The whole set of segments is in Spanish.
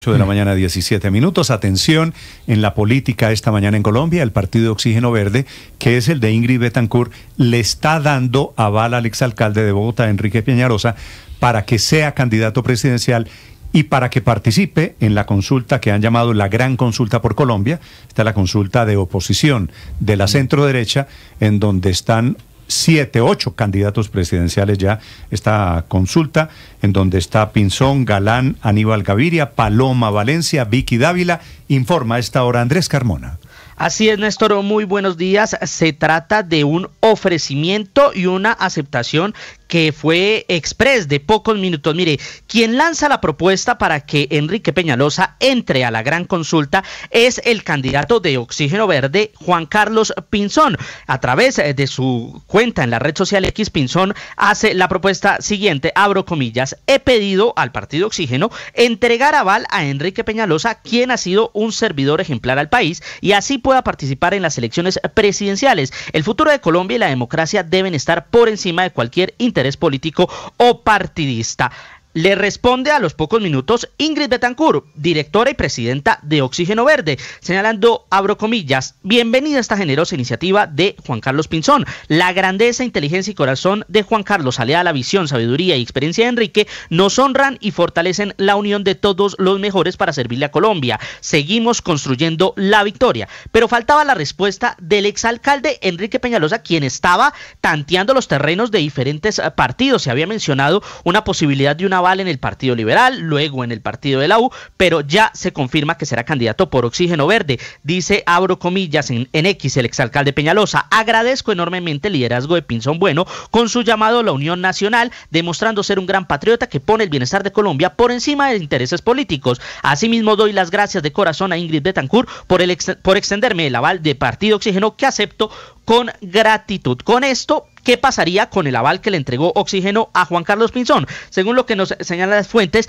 8 de la mañana, 17 minutos. Atención, en la política esta mañana en Colombia, el partido Oxígeno Verde, que es el de Ingrid Betancourt, le está dando aval al exalcalde de Bogotá, Enrique Peñalosa, para que sea candidato presidencial y para que participe en la consulta que han llamado la Gran Consulta por Colombia. Esta es la consulta de oposición de la centro-derecha, en donde están 8 candidatos presidenciales ya, esta consulta, en donde está Pinzón, Galán, Aníbal Gaviria, Paloma Valencia, Vicky Dávila. Informa a esta hora Andrés Carmona. Así es, Néstor, muy buenos días. Se trata de un ofrecimiento y una aceptación que fue express de pocos minutos. Mire, quien lanza la propuesta para que Enrique Peñalosa entre a la gran consulta es el candidato de Oxígeno Verde, Juan Carlos Pinzón. A través de su cuenta en la red social X, Pinzón hace la propuesta siguiente, abro comillas: he pedido al partido Oxígeno entregar aval a Enrique Peñalosa, quien ha sido un servidor ejemplar al país, y así pueda participar en las elecciones presidenciales. El futuro de Colombia y la democracia deben estar por encima de cualquier interés político o partidista. Le responde a los pocos minutos Ingrid Betancourt, directora y presidenta de Oxígeno Verde, señalando, abro comillas: bienvenida a esta generosa iniciativa de Juan Carlos Pinzón. La grandeza, inteligencia y corazón de Juan Carlos, aliada a la visión, sabiduría y experiencia de Enrique, nos honran y fortalecen la unión de todos los mejores para servirle a Colombia. Seguimos construyendo la victoria. Pero faltaba la respuesta del exalcalde Enrique Peñalosa, quien estaba tanteando los terrenos de diferentes partidos. Se había mencionado una posibilidad de una aval en el Partido Liberal, luego en el partido de la U, pero ya se confirma que será candidato por Oxígeno Verde. Dice, abro comillas, en X, el exalcalde Peñalosa: agradezco enormemente el liderazgo de Pinzón Bueno con su llamado a la unión nacional, demostrando ser un gran patriota que pone el bienestar de Colombia por encima de intereses políticos. Asimismo, doy las gracias de corazón a Ingrid Betancourt por extenderme el aval de Partido Oxígeno, que acepto con gratitud. Con esto, ¿qué pasaría con el aval que le entregó Oxígeno a Juan Carlos Pinzón? Según lo que nos señalan las fuentes,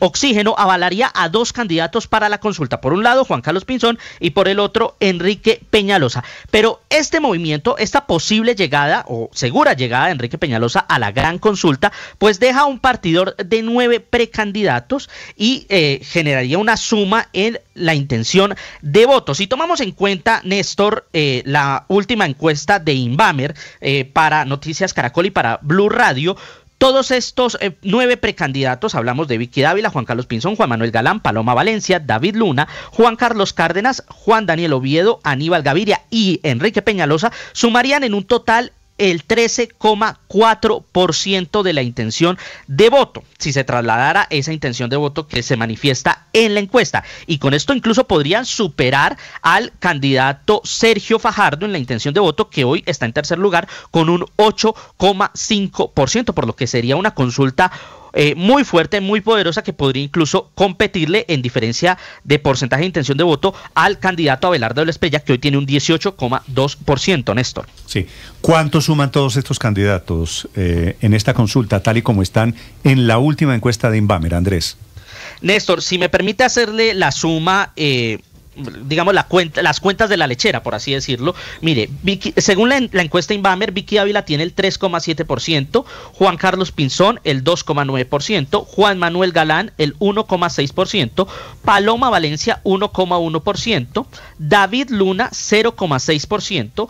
Oxígeno avalaría a 2 candidatos para la consulta. Por un lado, Juan Carlos Pinzón, y por el otro, Enrique Peñalosa. Pero este movimiento, esta posible llegada o segura llegada de Enrique Peñalosa a la gran consulta, pues deja un partidor de 9 precandidatos y generaría una suma en la intención de votos. Si tomamos en cuenta, Néstor, la última encuesta de Inbamer para Noticias Caracol y para Blue Radio, todos estos 9 precandidatos, hablamos de Vicky Dávila, Juan Carlos Pinzón, Juan Manuel Galán, Paloma Valencia, David Luna, Juan Carlos Cárdenas, Juan Daniel Oviedo, Aníbal Gaviria y Enrique Peñalosa, sumarían en un total el 13,4% de la intención de voto, si se trasladara esa intención de voto que se manifiesta en la encuesta. Y con esto incluso podrían superar al candidato Sergio Fajardo en la intención de voto, que hoy está en tercer lugar con un 8,5%, por lo que sería una consulta muy fuerte, muy poderosa, que podría incluso competirle en diferencia de porcentaje de intención de voto al candidato Abelardo de la Espriella, que hoy tiene un 18,2%, Néstor. Sí. ¿Cuánto suman todos estos candidatos en esta consulta, tal y como están en la última encuesta de Inbamer, Andrés? Néstor, si me permite hacerle la suma, digamos las cuentas de la lechera, por así decirlo. Mire, según la encuesta Inbamer, Vicky Dávila tiene el 3,7%, Juan Carlos Pinzón el 2,9%, Juan Manuel Galán el 1,6%, Paloma Valencia 1,1%, David Luna 0,6%,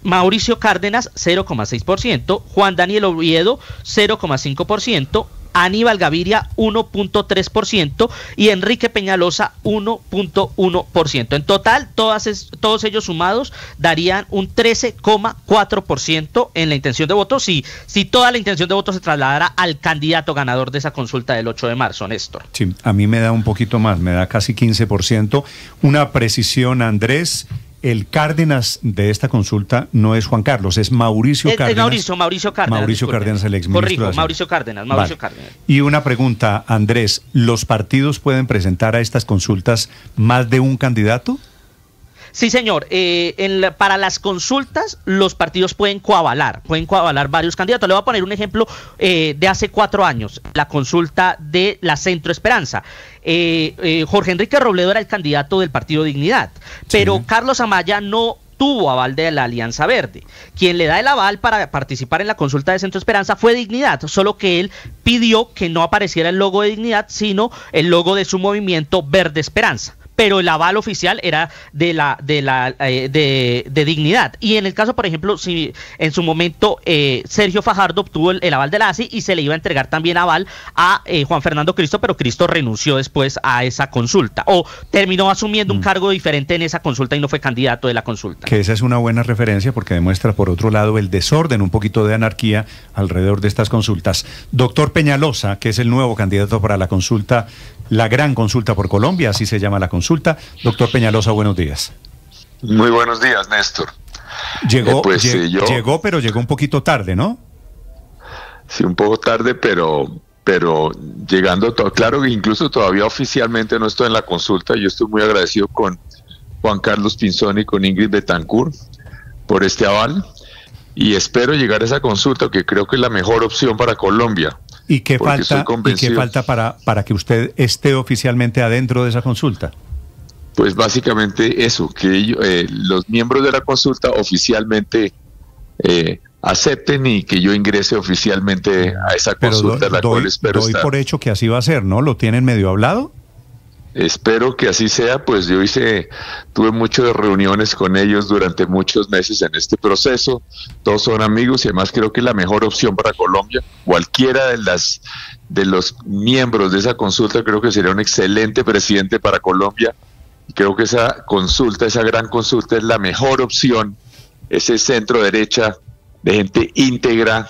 Mauricio Cárdenas 0,6%, Juan Daniel Oviedo 0,5%, Aníbal Gaviria 1,3% y Enrique Peñalosa 1,1%. En total, todos ellos sumados darían un 13,4% en la intención de voto, si toda la intención de voto se trasladara al candidato ganador de esa consulta del 8 de marzo, Néstor. Sí, a mí me da un poquito más, me da casi 15%. Una precisión, Andrés: el Cárdenas de esta consulta no es Juan Carlos, es Mauricio Cárdenas. Mauricio Cárdenas. Mauricio Cárdenas, el exministro. Corrijo, Mauricio Cárdenas. Vale. Y una pregunta, Andrés: ¿los partidos pueden presentar a estas consultas más de un candidato? Sí, señor. Para las consultas, los partidos pueden coavalar varios candidatos. Le voy a poner un ejemplo de hace 4 años, la consulta de la Centro Esperanza. Jorge Enrique Robledo era el candidato del Partido Dignidad, pero sí, Carlos Amaya no obtuvo aval de la Alianza Verde. Quien le da el aval para participar en la consulta de Centro Esperanza fue Dignidad, solo que él pidió que no apareciera el logo de Dignidad, sino el logo de su movimiento Verde Esperanza. Pero el aval oficial era de Dignidad. Y en el caso, por ejemplo, si en su momento Sergio Fajardo obtuvo el aval de la ASI y se le iba a entregar también aval a Juan Fernando Cristo, pero Cristo renunció después a esa consulta, o terminó asumiendo un cargo diferente en esa consulta y no fue candidato de la consulta. Que esa es una buena referencia porque demuestra, por otro lado, el desorden, un poquito de anarquía alrededor de estas consultas. Doctor Peñalosa, que es el nuevo candidato para la consulta, la gran consulta por Colombia, así se llama la consulta. Doctor Peñalosa, buenos días. Muy buenos días, Néstor. Llegó, pero llegó un poquito tarde, ¿no? Sí, un poco tarde, pero llegando, claro que incluso todavía oficialmente no estoy en la consulta. Yo estoy muy agradecido con Juan Carlos Pinzón y con Ingrid Betancourt por este aval, y espero llegar a esa consulta, que creo que es la mejor opción para Colombia. ¿Y qué falta para que usted esté oficialmente adentro de esa consulta? Pues básicamente eso, que los miembros de la consulta oficialmente acepten y que yo ingrese oficialmente a esa consulta, la cual espero estar. Doy por hecho que así va a ser, ¿no? ¿Lo tienen medio hablado? Espero que así sea, pues yo tuve muchas reuniones con ellos durante muchos meses en este proceso. Todos son amigos y además creo que es la mejor opción para Colombia. Cualquiera de los miembros de esa consulta creo que sería un excelente presidente para Colombia. Creo que esa consulta, esa gran consulta, es la mejor opción. Ese centro derecha de gente íntegra,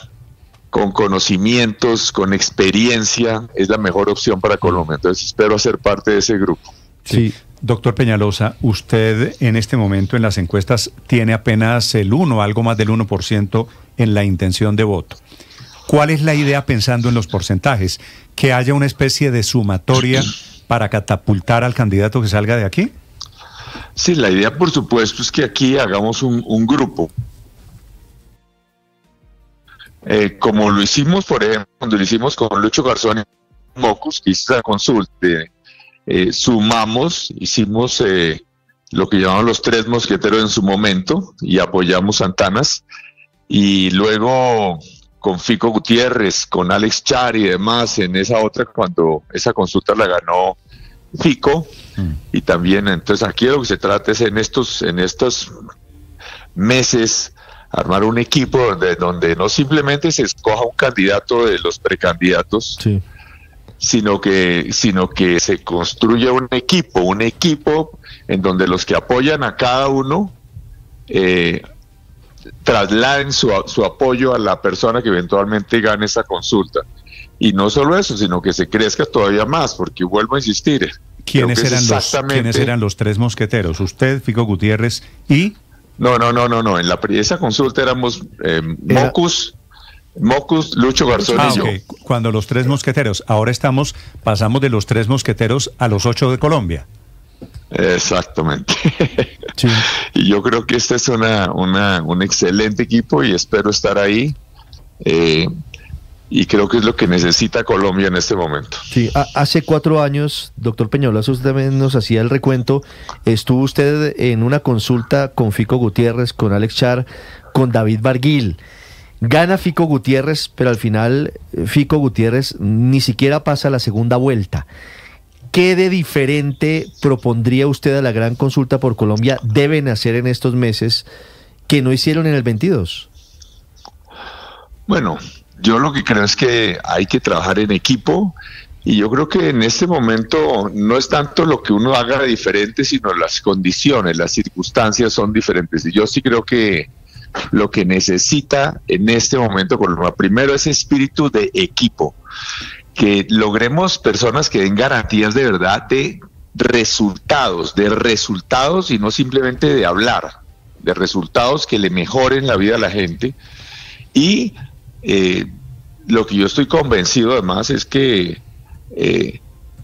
con conocimientos, con experiencia, es la mejor opción para Colombia. Entonces espero ser parte de ese grupo. Sí, doctor Peñalosa, usted en este momento en las encuestas tiene apenas el 1, algo más del 1% en la intención de voto. ¿Cuál es la idea pensando en los porcentajes? ¿Que haya una especie de sumatoria para catapultar al candidato que salga de aquí? Sí, la idea por supuesto es que aquí hagamos un grupo. Como lo hicimos, por ejemplo, cuando lo hicimos con Lucho Garzón y Mocus, que hizo la consulta, sumamos, hicimos lo que llamamos los 3 mosqueteros en su momento y apoyamos Santanas, y luego con Fico Gutiérrez, con Alex Char y demás en esa otra, cuando esa consulta la ganó Fico, y también, entonces aquí lo que se trata es en estos meses armar un equipo donde no simplemente se escoja un candidato de los precandidatos, sí, sino que se construya un equipo en donde los que apoyan a cada uno trasladen su apoyo a la persona que eventualmente gane esa consulta. Y no solo eso, sino que se crezca todavía más, porque vuelvo a insistir. ¿Quiénes eran los 3 mosqueteros? Usted, Fico Gutiérrez y... No. En esa consulta éramos Mocus, Lucho Garzón y yo. Cuando los 3 mosqueteros. Ahora pasamos de los 3 mosqueteros a los 8 de Colombia. Exactamente. Sí. Y yo creo que este es un excelente equipo y espero estar ahí. Y creo que es lo que necesita Colombia en este momento. Sí, hace 4 años, doctor Peñalosa, usted también nos hacía el recuento. Estuvo usted en una consulta con Fico Gutiérrez, con Alex Char, con David Barguil. Gana Fico Gutiérrez, pero al final Fico Gutiérrez ni siquiera pasa la segunda vuelta. ¿Qué de diferente propondría usted a la gran consulta por Colombia deben hacer en estos meses que no hicieron en el 22? Bueno, yo lo que creo es que hay que trabajar en equipo, y yo creo que en este momento no es tanto lo que uno haga diferente, sino las condiciones, las circunstancias son diferentes. Y yo sí creo que lo que necesita en este momento Colombia, primero, es espíritu de equipo, que logremos personas que den garantías de verdad de resultados y no simplemente de hablar, de resultados que le mejoren la vida a la gente. Y lo que yo estoy convencido además es que,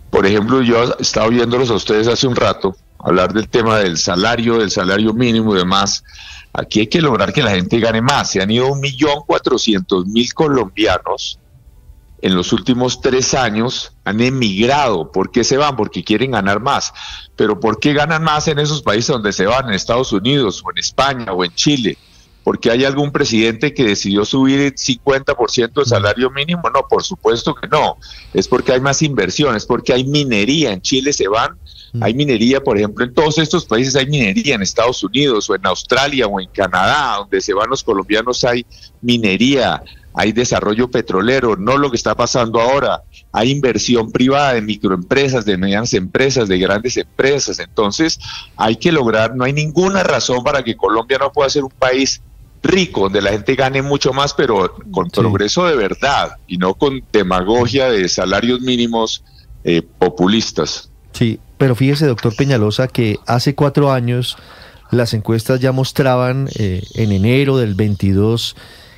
por ejemplo, yo estaba viéndolos a ustedes hace un rato, hablar del tema del salario mínimo y demás. Aquí hay que lograr que la gente gane más. Se han ido 1.400.000 colombianos en los últimos 3 años han emigrado. ¿Por qué se van? Porque quieren ganar más. Pero ¿por qué ganan más en esos países donde se van? En Estados Unidos o en España o en Chile. ¿Porque hay algún presidente que decidió subir el 50% del salario mínimo? No, por supuesto que no. Es porque hay más inversión, es porque hay minería. En Chile se van, hay minería, por ejemplo, en todos estos países hay minería, en Estados Unidos o en Australia o en Canadá, donde se van los colombianos hay minería, hay desarrollo petrolero, no lo que está pasando ahora. Hay inversión privada de microempresas, de medianas empresas, de grandes empresas. Entonces hay que lograr, no hay ninguna razón para que Colombia no pueda ser un país rico, donde la gente gane mucho más, pero con progreso de verdad y no con demagogia de salarios mínimos populistas. Sí, pero fíjese, doctor Peñalosa, que hace 4 años las encuestas ya mostraban en enero del 22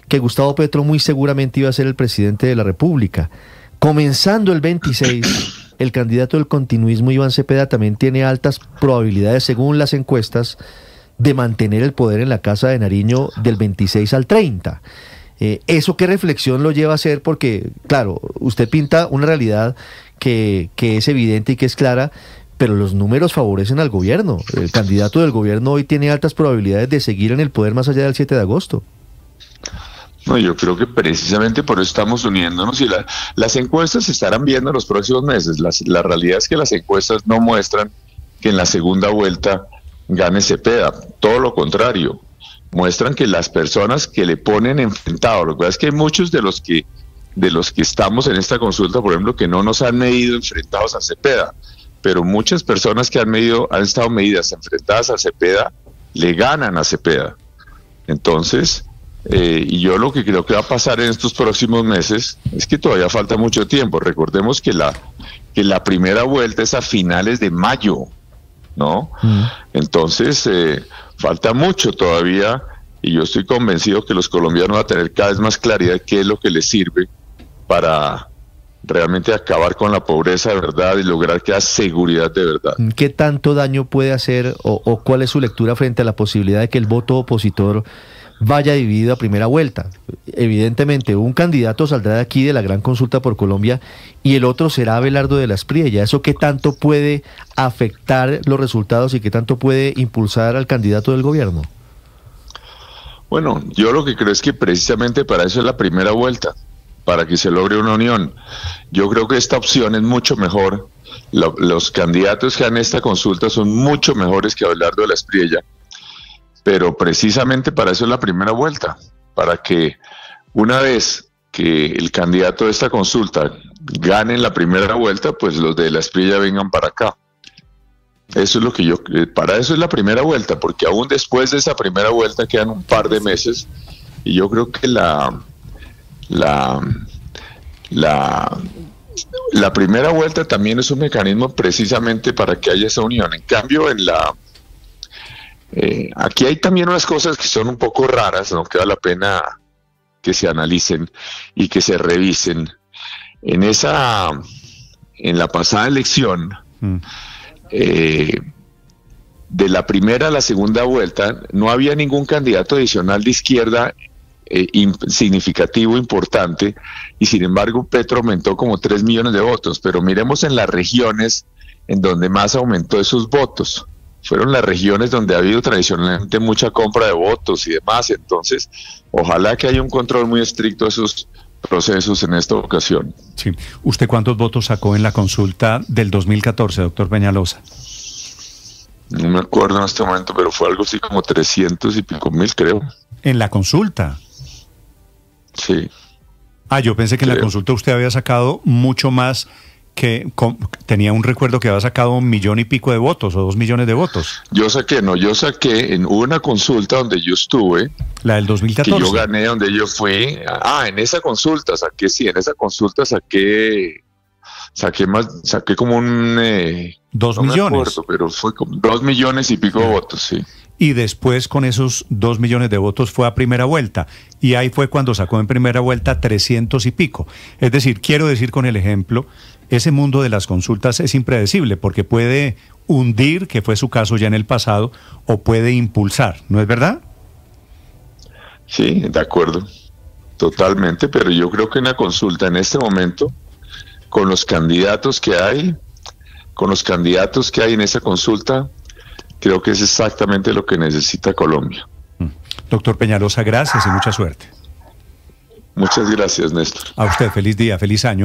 que Gustavo Petro muy seguramente iba a ser el presidente de la República. Comenzando el 26, el candidato del continuismo, Iván Cepeda, también tiene altas probabilidades, según las encuestas, de mantener el poder en la Casa de Nariño del 26 al 30. ¿Eso qué reflexión lo lleva a hacer? Porque, claro, usted pinta una realidad que es evidente y que es clara, pero los números favorecen al gobierno. El candidato del gobierno hoy tiene altas probabilidades de seguir en el poder más allá del 7 de agosto. No, yo creo que precisamente por eso estamos uniéndonos y las encuestas se estarán viendo en los próximos meses. La realidad es que las encuestas no muestran que en la segunda vuelta gane Cepeda, todo lo contrario, muestran que las personas que le ponen enfrentado, lo que pasa es que hay muchos de los que estamos en esta consulta, por ejemplo, que no nos han medido enfrentados a Cepeda, pero muchas personas que han estado medidas enfrentadas a Cepeda, le ganan a Cepeda. Entonces, y yo lo que creo que va a pasar en estos próximos meses es que todavía falta mucho tiempo. Recordemos que la primera vuelta es a finales de mayo, ¿no? Entonces, falta mucho todavía y yo estoy convencido que los colombianos van a tener cada vez más claridad de qué es lo que les sirve para realmente acabar con la pobreza de verdad y lograr que haya seguridad de verdad. ¿Qué tanto daño puede hacer o cuál es su lectura frente a la posibilidad de que el voto opositor vaya dividido a primera vuelta? Evidentemente, un candidato saldrá de aquí de la gran consulta por Colombia y el otro será Abelardo de la Espriella. ¿Eso qué tanto puede afectar los resultados y qué tanto puede impulsar al candidato del gobierno? Bueno, yo lo que creo es que precisamente para eso es la primera vuelta, para que se logre una unión. Yo creo que esta opción es mucho mejor. Los candidatos que han esta consulta son mucho mejores que Abelardo de la Espriella. Pero precisamente para eso es la primera vuelta, para que una vez que el candidato de esta consulta gane en la primera vuelta, pues los de la Espriella vengan para acá. Eso es lo que para eso es la primera vuelta, porque aún después de esa primera vuelta quedan un par de meses, y yo creo que la primera vuelta también es un mecanismo precisamente para que haya esa unión. En cambio, aquí hay también unas cosas que son un poco raras, ¿no? Que vale la pena que se analicen y que se revisen. En la pasada elección, de la primera a la segunda vuelta, no había ningún candidato adicional de izquierda significativo, importante, y sin embargo Petro aumentó como 3 millones de votos. Pero miremos en las regiones en donde más aumentó esos votos. Fueron las regiones donde ha habido tradicionalmente mucha compra de votos y demás. Entonces, ojalá que haya un control muy estricto de esos procesos en esta ocasión. Sí. ¿Usted cuántos votos sacó en la consulta del 2014, doctor Peñalosa? No me acuerdo en este momento, pero fue algo así como 300 y pico mil, creo. ¿En la consulta? Sí. Yo pensé que en la consulta usted había sacado mucho más, tenía un recuerdo que había sacado 1 millón y pico de votos o 2 millones de votos. Yo saqué en una consulta donde yo estuve, la del 2014, que yo gané, donde yo fui, en esa consulta saqué como un 2 millones. Me acuerdo, pero fue como 2 millones y pico de votos, sí. Y después con esos 2 millones de votos fue a primera vuelta, y ahí fue cuando sacó en primera vuelta 300 y pico. Es decir, quiero decir con el ejemplo, ese mundo de las consultas es impredecible, porque puede hundir, que fue su caso ya en el pasado, o puede impulsar, ¿no es verdad? Sí, de acuerdo. totalmente, pero yo creo que una consulta en este momento, con los candidatos que hay, en esa consulta, creo que es exactamente lo que necesita Colombia. Doctor Peñalosa, gracias y mucha suerte. Muchas gracias, Néstor. A usted, feliz día, feliz año.